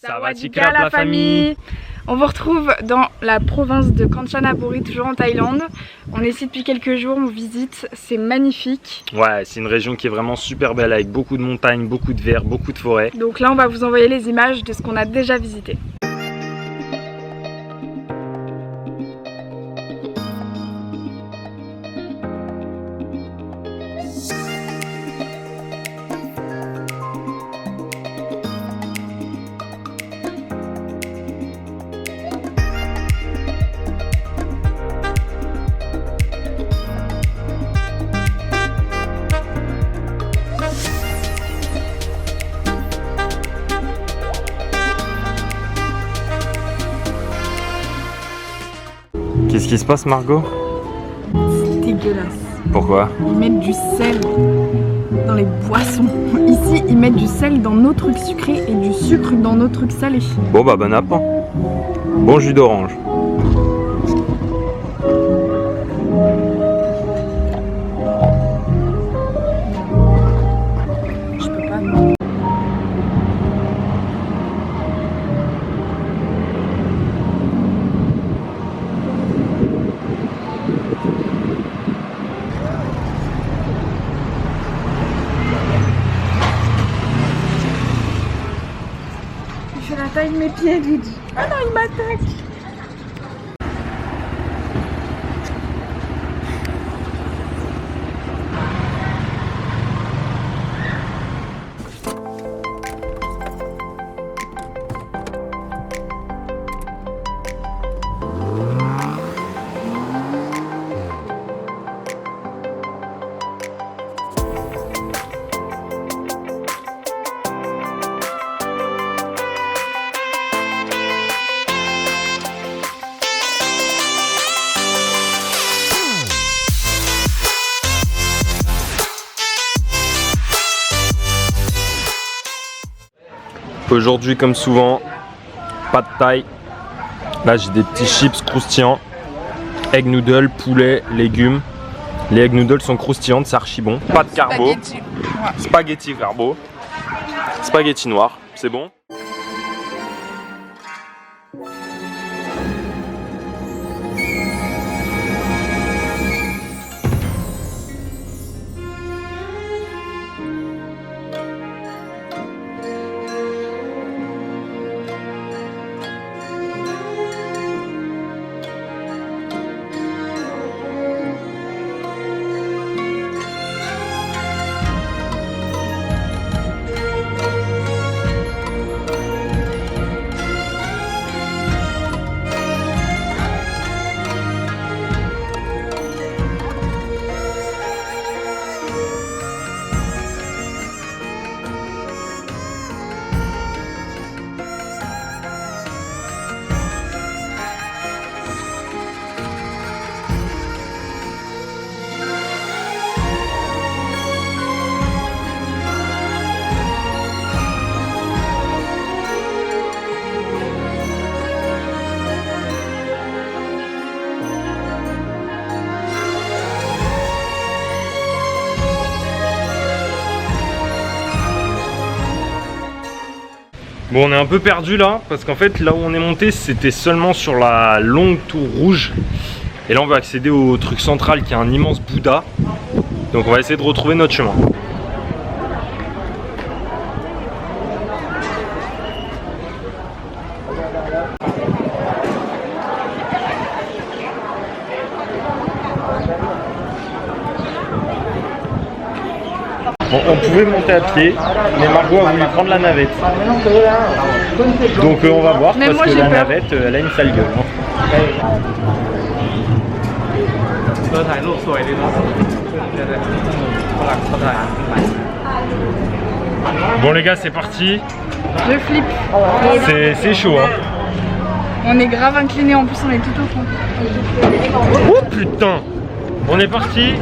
Sawadika la famille. On vous retrouve dans la province de Kanchanaburi, toujours en Thaïlande. On est ici depuis quelques jours, on visite, c'est magnifique. Ouais, c'est une région qui est vraiment super belle avec beaucoup de montagnes, beaucoup de verts, beaucoup de forêts. Donc là on va vous envoyer les images de ce qu'on a déjà visité. Qu'est-ce qui se passe, Margot? C'est dégueulasse. Pourquoi? Ils mettent du sel dans les boissons. Ici, ils mettent du sel dans nos trucs sucrés et du sucre dans nos trucs salés. Bon bah bon appétit. Bon jus d'orange. Je peux pas. Il fait la taille de mes pieds, Luigi. Ah non, il m'attaque. Aujourd'hui, comme souvent, pas de taille. Là, j'ai des petits chips croustillants. Egg noodles, poulet, légumes. Les egg noodles sont croustillantes, c'est archi bon. Pas de carbo. Spaghetti. Spaghetti carbo. Spaghetti noir, c'est bon. Bon, on est un peu perdu là, parce qu'en fait là où on est monté c'était seulement sur la longue tour rouge. Et là on va accéder au truc central qui est un immense Bouddha. Donc on va essayer de retrouver notre chemin. Bon, on pouvait monter à pied, mais Margot a voulu prendre la navette. Donc on va voir, Même parce moi, que j'ai la peur. navette, elle a une sale gueule. Bon les gars, c'est parti. Je flippe. C'est chaud hein. On est grave incliné, en plus on est tout au fond. Oh putain. On est parti.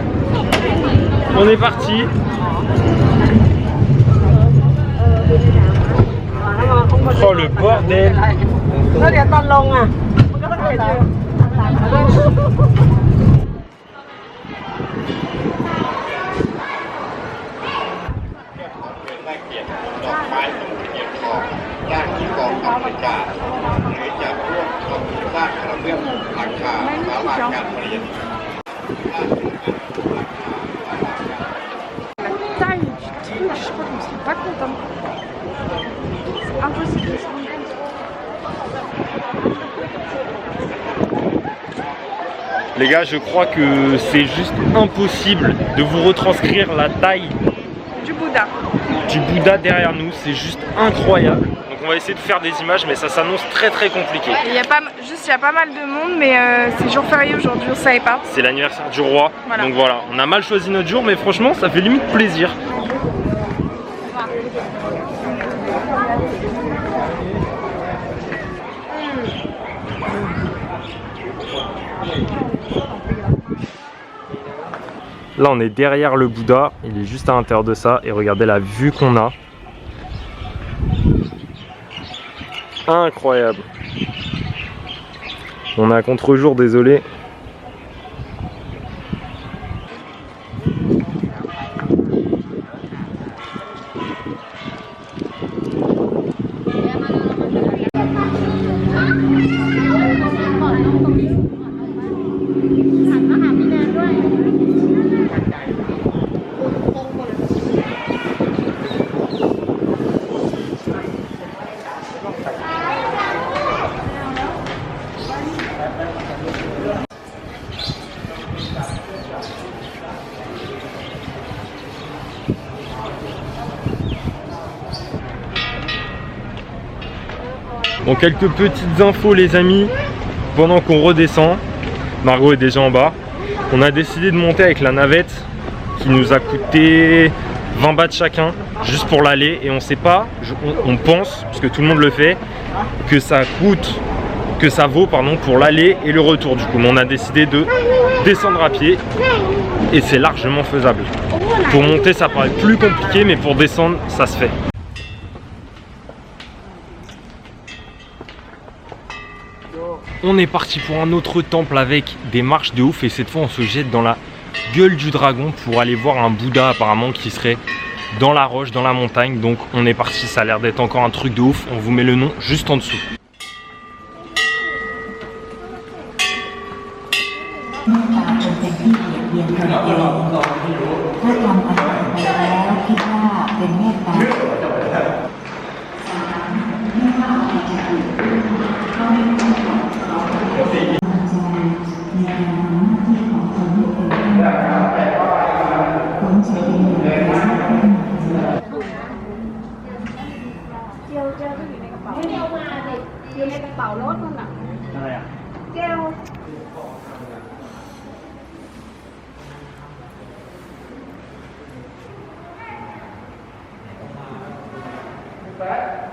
On est parti. Oh le bordel. Taille du truc, je crois qu'on se rend pas compte. Hein. C'est impossible de se rendre compte. Les gars, je crois que c'est juste impossible de vous retranscrire la taille du Bouddha derrière nous. C'est juste incroyable. Donc on va essayer de faire des images, mais ça s'annonce très compliqué. Il y a pas mal de monde, mais c'est jour férié aujourd'hui, on savait pas. C'est l'anniversaire du roi, voilà. Donc voilà, on a mal choisi notre jour, mais franchement ça fait limite plaisir. Là on est derrière le Bouddha, il est juste à l'intérieur de ça et regardez la vue qu'on a. Incroyable. On est à contre-jour, désolé. Bon, quelques petites infos les amis, pendant qu'on redescend, Margot est déjà en bas, on a décidé de monter avec la navette qui nous a coûté 20 bahts chacun, juste pour l'aller, et on sait pas, on pense, parce que tout le monde le fait, que ça vaut pour l'aller et le retour. Du coup, on a décidé de descendre à pied, et c'est largement faisable. Pour monter ça paraît plus compliqué, mais pour descendre ça se fait. On est parti pour un autre temple avec des marches de ouf et cette fois on se jette dans la gueule du dragon pour aller voir un Bouddha apparemment qui serait dans la roche, dans la montagne. Donc on est parti, ça a l'air d'être encore un truc de ouf, on vous met le nom juste en dessous.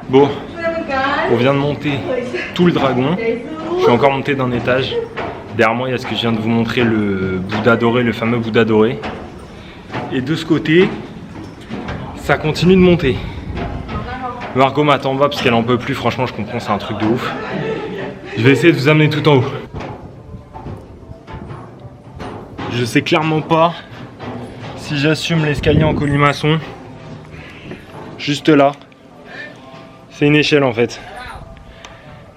Bon, on vient de monter tout le dragon. Je suis encore monté d'un étage. Derrière moi, il y a ce que je viens de vous montrer, le Bouddha doré, le fameux Bouddha doré. Et de ce côté, ça continue de monter. Margot m'attend en bas parce qu'elle en peut plus. Franchement, je comprends, c'est un truc de ouf. Je vais essayer de vous amener tout en haut. Je sais clairement pas si j'assume l'escalier en colimaçon. Juste là. C'est une échelle en fait.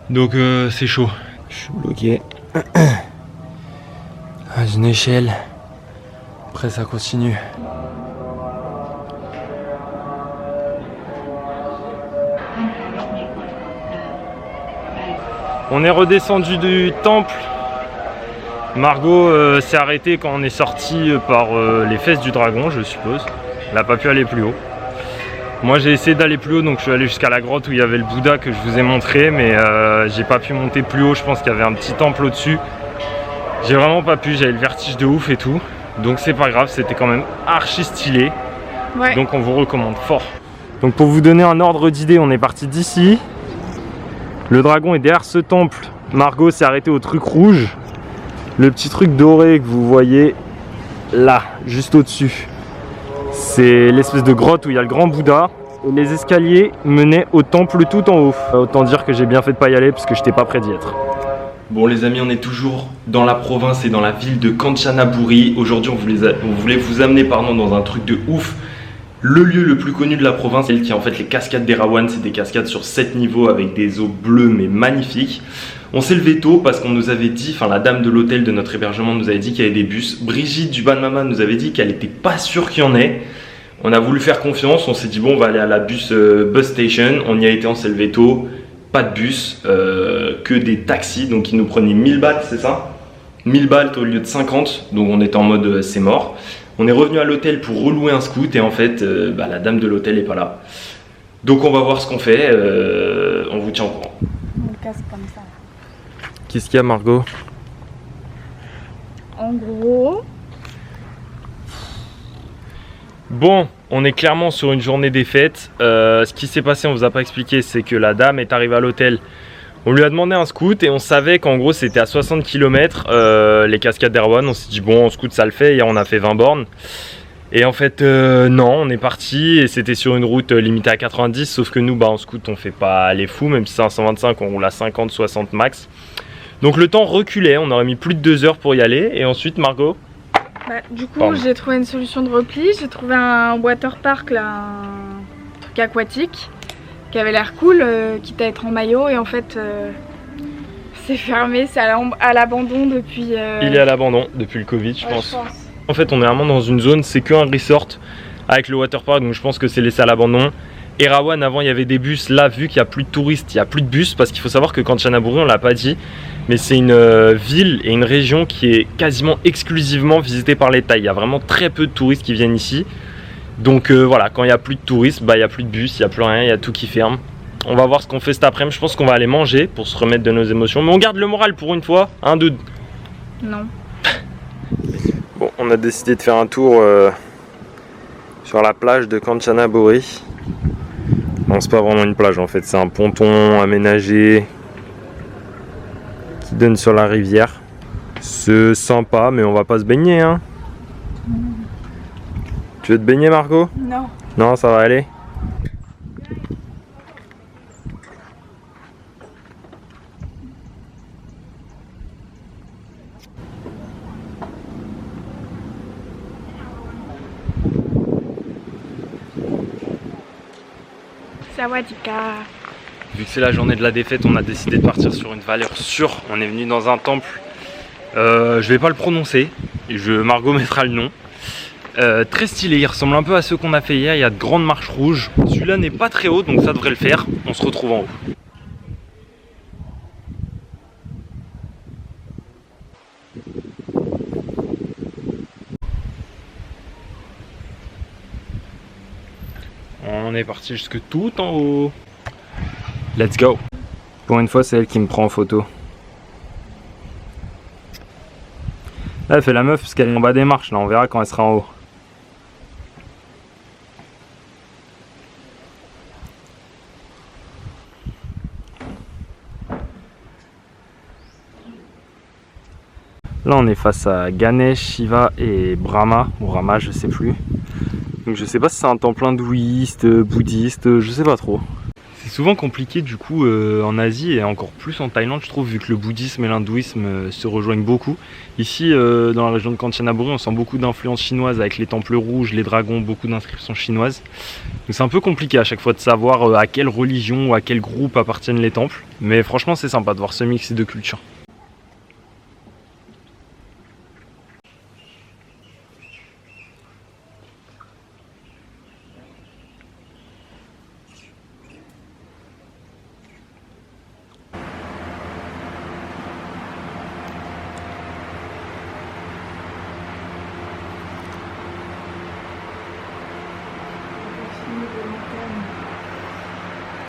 Donc c'est chaud. Je suis bloqué. Une échelle. Après ça continue. On est redescendu du temple. Margot s'est arrêtée quand on est sorti par les fesses du dragon, je suppose. Elle n'a pas pu aller plus haut. Moi j'ai essayé d'aller plus haut, donc je suis allé jusqu'à la grotte où il y avait le Bouddha que je vous ai montré, mais j'ai pas pu monter plus haut. Je pense qu'il y avait un petit temple au-dessus. J'ai vraiment pas pu, j'avais le vertige de ouf et tout. Donc c'est pas grave, c'était quand même archi stylé. Ouais. Donc on vous recommande fort. Donc pour vous donner un ordre d'idée, on est parti d'ici. Le dragon est derrière ce temple. Margot s'est arrêtée au truc rouge. Le petit truc doré que vous voyez là, juste au-dessus, c'est l'espèce de grotte où il y a le grand Bouddha. Et les escaliers menaient au temple tout en haut. Autant dire que j'ai bien fait de pas y aller parce que j'étais pas prêt d'y être. Bon les amis, on est toujours dans la province et dans la ville de Kanchanaburi. Aujourd'hui on voulait vous amener dans un truc de ouf Le lieu le plus connu de la province, qui est en fait les cascades d'Erawan. C'est des cascades sur 7 niveaux avec des eaux bleues mais magnifiques. On s'est levé tôt parce qu'on nous avait dit, enfin la dame de l'hôtel de notre hébergement nous avait dit qu'il y avait des bus. Brigitte du Ban Mama nous avait dit qu'elle n'était pas sûre qu'il y en ait. On a voulu faire confiance, on s'est dit bon on va aller à la bus station. On y a été, on s'est levé tôt. Pas de bus, que des taxis, donc ils nous prenaient 1000 bahts, c'est ça? 1000 bahts au lieu de 50, donc on était en mode c'est mort. On est revenu à l'hôtel pour relouer un scoot et en fait la dame de l'hôtel n'est pas là. Donc on va voir ce qu'on fait, on vous tient au courant. On le casse comme ça. Qu'est-ce qu'il y a Margot? En gros... Bon, on est clairement sur une journée des fêtes. Ce qui s'est passé, on vous a pas expliqué, c'est que la dame est arrivée à l'hôtel. On lui a demandé un scoot et on savait qu'en gros c'était à 60 km les cascades d'Erawan. On s'est dit bon, en scoot ça le fait. Hier on a fait 20 bornes. Et en fait non, on est parti et c'était sur une route limitée à 90. Sauf que nous en scoot on fait pas les fous, même si c'est un 125 on roule à 50-60 max. Donc le temps reculait, on aurait mis plus de 2 heures pour y aller. Et ensuite Margot, du coup j'ai trouvé une solution de repli. J'ai trouvé un water park là, un truc aquatique qui avait l'air cool, quitte à être en maillot, et en fait c'est fermé, c'est à l'abandon depuis... il est à l'abandon depuis le Covid je pense. En fait on est vraiment dans une zone, c'est qu'un resort avec le waterpark, donc je pense que c'est laissé à l'abandon. Erawan avant il y avait des bus, là vu qu'il n'y a plus de touristes, il n'y a plus de bus, parce qu'il faut savoir que Kanchanaburi on l'a pas dit, mais c'est une ville et une région qui est quasiment exclusivement visitée par les Thaïs. Il y a vraiment très peu de touristes qui viennent ici. Donc voilà, quand il n'y a plus de touristes, il n'y a plus de bus, il n'y a plus rien, il y a tout qui ferme. On va voir ce qu'on fait cet après-midi, je pense qu'on va aller manger pour se remettre de nos émotions. Mais on garde le moral pour une fois, hein dude? Non. Bon, on a décidé de faire un tour sur la plage de Kanchanaburi. Bon, c'est pas vraiment une plage en fait, c'est un ponton aménagé qui donne sur la rivière. C'est sympa, mais on va pas se baigner, hein. Tu veux te baigner Margot? Non. Non, ça va aller. Sawadika. Vu que c'est la journée de la défaite, on a décidé de partir sur une valeur sûre. On est venu dans un temple. Je vais pas le prononcer. Margot mettra le nom. Très stylé, il ressemble un peu à ceux qu'on a fait hier. Il y a de grandes marches rouges. Celui-là n'est pas très haut, donc ça devrait le faire. On se retrouve en haut. On est parti jusque tout en haut. Let's go. Pour une fois, c'est elle qui me prend en photo. Là, elle fait la meuf parce qu'elle est en bas des marches. Là, on verra quand elle sera en haut. Là, on est face à Ganesh, Shiva et Brahma. Ou Rama, je sais plus. Donc, je sais pas si c'est un temple hindouiste, bouddhiste, je sais pas trop. C'est souvent compliqué du coup en Asie et encore plus en Thaïlande je trouve, vu que le bouddhisme et l'hindouisme se rejoignent beaucoup. Ici dans la région de Kanchanaburi on sent beaucoup d'influence chinoise avec les temples rouges, les dragons, beaucoup d'inscriptions chinoises. Donc c'est un peu compliqué à chaque fois de savoir à quelle religion ou à quel groupe appartiennent les temples. Mais franchement c'est sympa de voir ce mix de cultures.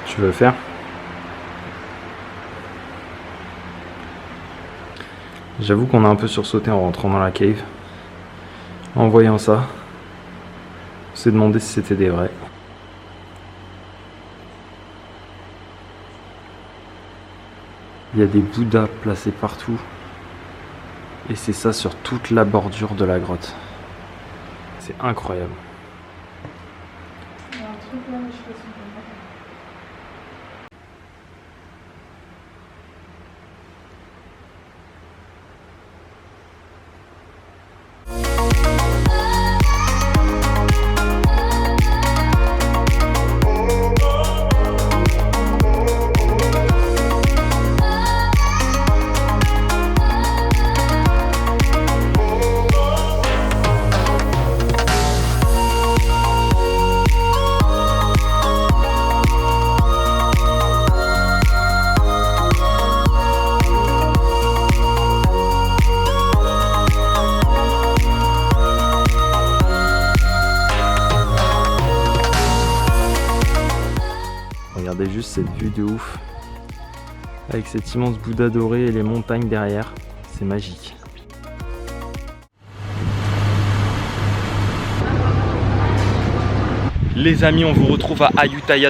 Tu veux faire? J'avoue qu'on a un peu sursauté en rentrant dans la cave. En voyant ça, on s'est demandé si c'était des vrais. Il y a des bouddhas placés partout. Et c'est ça sur toute la bordure de la grotte. C'est incroyable. Il y a un truc là, mais je sais pas si on peut voir. cette vue de ouf. Avec cet immense Bouddha doré et les montagnes derrière. C'est magique. Les amis, on vous retrouve à Ayutthaya